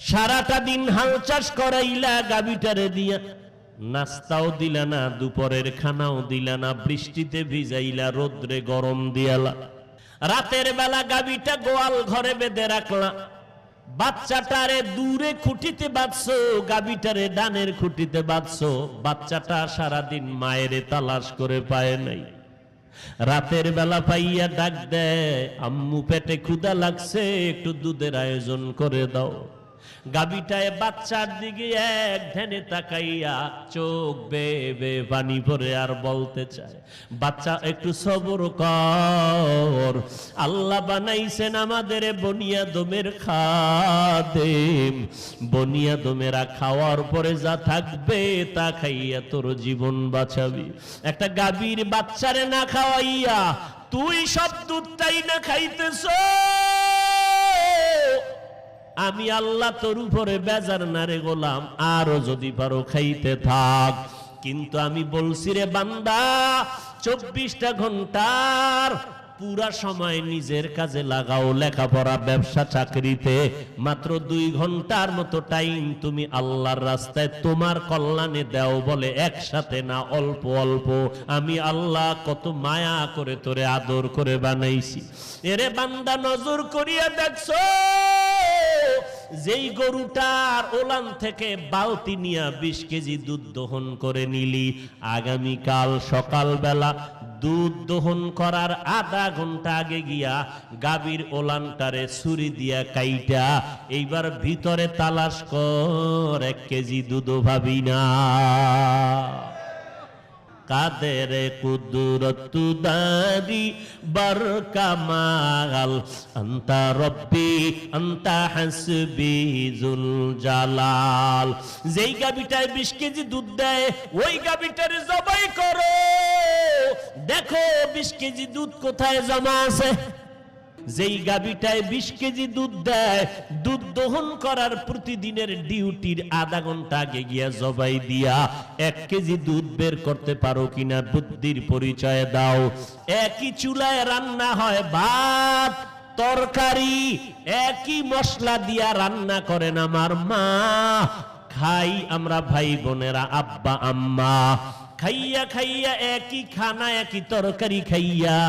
সারাটা দিন হাল চাষ করাইলা গাবিটারে দিয়া, নাস্তাও দিলা না, দুপুরের খানাও দিলা না, বৃষ্টিতে ভিজাইলা, রোদ্রে গরম দিয়ালা। রাতের বেলা গাবিটা গোয়াল ঘরে বেঁধে রাখলা, বাচ্চাটারে দূরে খুঁটিতে বাঁধছো, গাবিটারে ডানের খুঁটিতে বাঁধছো। বাচ্চাটা সারাদিন মায়েরে তালাশ করে পায় নাই। রাতের বেলা পাইয়া ডাক দেয়, আম্মু পেটে ক্ষুধা লাগছে, একটু দুধের আয়োজন করে দাও। গাবিটায় বাচ্চার দিকে এক ধ্যানে তাকাইয়া চোখ বেয়ে বেয়ে পানি পড়ে আর বলতে চায়, বাচ্চা একটু সবর কর, আল্লাহ বানাইছেন আমাদের বনিয়াদমের খাদেম, বনিয়াদমেরা খাওয়ার পরে যা থাকবে তা খাইয়া তোর জীবন বাঁচাবি। একটা গাভীর বাচ্চারে না খাওয়াইয়া তুই সব দুধটাই না খাইতেছ, আমি আল্লাহ তোর উপরে বেজার না রে গোলাম, আরো যদি পারো খাইতে থাক। কিন্তু আমি বলছি রে বান্দা, 24টা ঘন্টার পুরা সময় নিজের কাজে লাগাও, লেখাপড়া ব্যবসা চাকরিতে। মাত্র 2 ঘন্টার মতো টাইম তুমি আল্লাহর রাস্তায় তোমার কল্যাণে দাও, বলে একসাথে না, অল্প অল্প। আমি আল্লাহ কত মায়া করে তোরে আদর করে বানাইছি। এরে বান্দা নজর করিয়া দেখছো, যেই গরুটার ওলান থেকে বালতি নিয়া 20 কেজি দুধ দহন করে নিলি, আগামীকাল সকালবেলা দুধ দহন করার আধা ঘন্টা আগে গিয়া গাভীর ওলানটারে ছুরি দিয়া কাইটা এইবার ভিতরে তালাশ কর, 1 কেজি দুধও ভাবি না। কাদের কুদরত দারি বার কামাল, আন্তা রব্বি আন্তা হাসবি জুল জালাল। যেই গাভীটায় 20 কেজি দুধ দেয়, ওই গাভীটারে জবাই করো, দেখো 20 কেজি দুধ কোথায় জমা আছে। যেই গাভীটায় 20 কেজি দুধ দেয়, দুধ দহন করার প্রতিদিনের ডিউটির আধা ঘন্টা আগে গিয়া জবাই দিয়া 1 কেজি দুধ বের করতে পারো কিনা বুদ্ধির পরিচয় দাও। একই চুলায় রান্না হয় ভাত তরকারি, একই মশলা দিয়া রান্না করেন আমার মা, খাই আমরা ভাই বোনেরা, আব্বা আম্মা, খাইয়া খাইয়া একই খানা একই তরকারি খাইয়া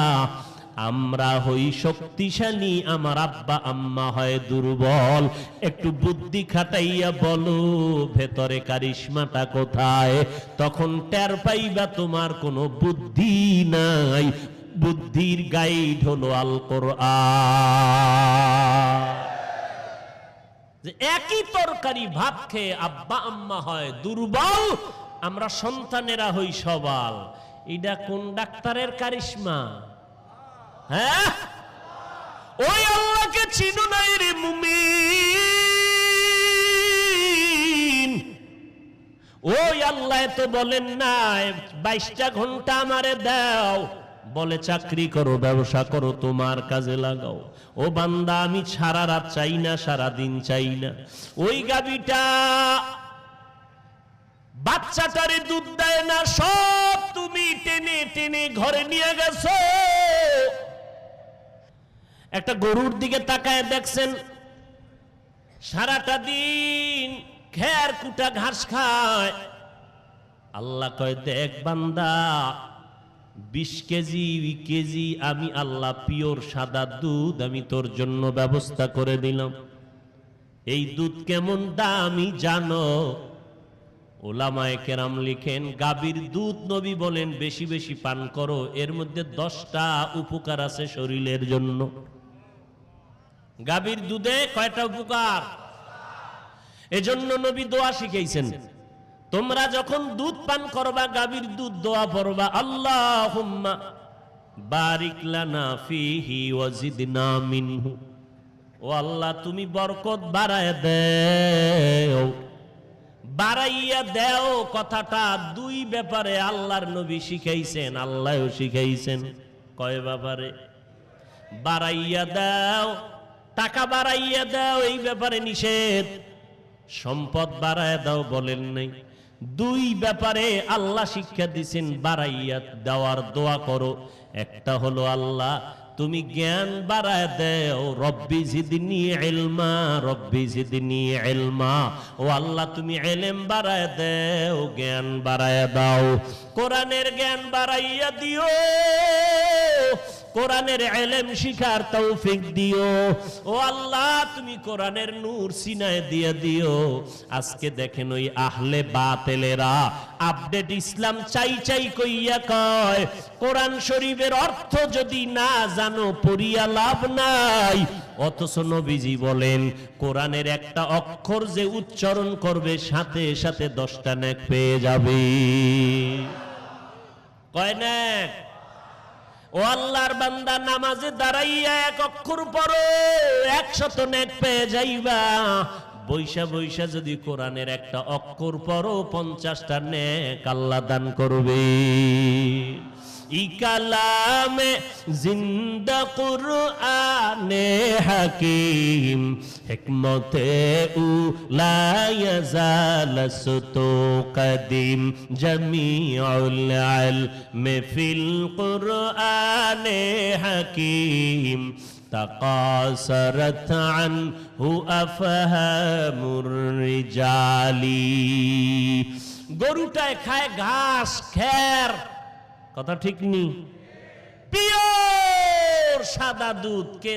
আমরা হই শক্তিশালী, আমার আব্বা আম্মা হয় দুর্বল। একটু বুদ্ধি খাটাইয়া বলো ভেতরে কারিশমাটা কোথায়, তখন টের পাইবা তোমার কোনো বুদ্ধি নাই। বুদ্ধির গাইড হলো আল কোরআন। যে একই তরকারি ভাত খেয়ে আব্বা আম্মা হয় দুর্বল, আমরা সন্তানেরা হই সবল। এটা কোন ডাক্তারের কারিশমা? হ্যাঁ, ওই আল্লাহকে চিনো নাই রে মুমিন। ওই আল্লাহ তো বলেন না 22টা ঘন্টা আমারে দাও, বলে চাকরি করো, ব্যবসা করো, তোমার কাজে লাগাও। ও বান্দা, আমি সারা রাত চাই না, সারা দিন চাই না। ওই গাভীটা বাচ্চাটারে দুধ দেয় না, সব তুমি টেনে টেনে ঘরে নিয়ে গেছো। একটা গরুর দিকে তাকায় দেখছেন সারাটা দিন খের কুটা ঘাস খায়। আল্লাহ কয়, দেখ বান্দা, 20 কেজি আমি আল্লাহ পিওর সাদা দুধ আমি তোর জন্য ব্যবস্থা করে দিলাম। এই দুধ কেমন দামি জানো? ওলামায়ে কেরাম লিখেন, গাভীর দুধ নবী বলেন বেশি বেশি পান করো, এর মধ্যে 10টা উপকার আছে শরীরের জন্য। গাভীর দুধে কয়টা উপকার? এজন্য নবী দোয়া শিখাইছেন, তোমরা যখন দুধ পান করবা, গাভীর দুধ দোয়া পড়বা, আল্লাহুম্মা বারিক লানা ফিহি ওয়াজিদনা মিনহু। ও আল্লাহ, তুমি বরকত বাড়ায় দেও, বাড়াইয়া দেও। কথাটা 2 ব্যাপারে আল্লাহর নবী শিখাইছেন, আল্লাহও শিখাইছেন। কয় ব্যাপারে? বাড়াইয়া দাও, টাকা বাড়াইয়া দাও এই ব্যাপারে নিষেধ, সম্পদ বাড়াইয়া দাও বলেন নাই। 2 ব্যাপারে আল্লাহ শিক্ষা দিয়েছেন, বাড়াইয়া দেওয়ার দোয়া করো। একটা হলো আল্লাহ তুমি জ্ঞান বাড়ায় দেও, রব্বি জিদনি ইলমা, রব্বি জিদনি ইলমা। ও আল্লাহ তুমি ইলম বাড়ায় দেও, জ্ঞান বাড়ায় দাও, কোরআনের জ্ঞান বাড়াইয়া দিও, কোরআনের ইলম শিখার তৌফিক দিও। ও আল্লাহ তুমি কোরআনের নূর সিনায় দিয়ে দিও। আজকে দেখেন ওই আহলে বাতিলেরা আপডেট ইসলাম চাই চাই কইয়া কয়, কোরআন শরীফের অর্থ যদি না জানো পড়িয়া লাভ নাই। অথচ নবীজি বলেন কোরআনের একটা অক্ষর যে উচ্চারণ করবে সাথে সাথে 10টা নেক পেয়ে যাবে। কয় নেক? ও আল্লাহর বান্দা নামাজে দাঁড়াইয়া এক অক্ষর পড়ো 100 নেক পেয়ে যাইবা। বৈশা বৈশা যদি কোরআনের একটা অক্ষর পড়ো 50টা নেক আল্লাহ দান করবে। ই কালামে জিন্দা কুরআনে হাকিম, হিকমতে উ লা ইয়াজাল সুতু কদিম, জামিউল ইলমি ফিল কুরআনে হাকিম, তাকাসারাত আনহু আফহামুর রিজালি। গরুটায় খায় ঘাস খের, কথা ঠিক নি? পিওর সাদা দুধ কে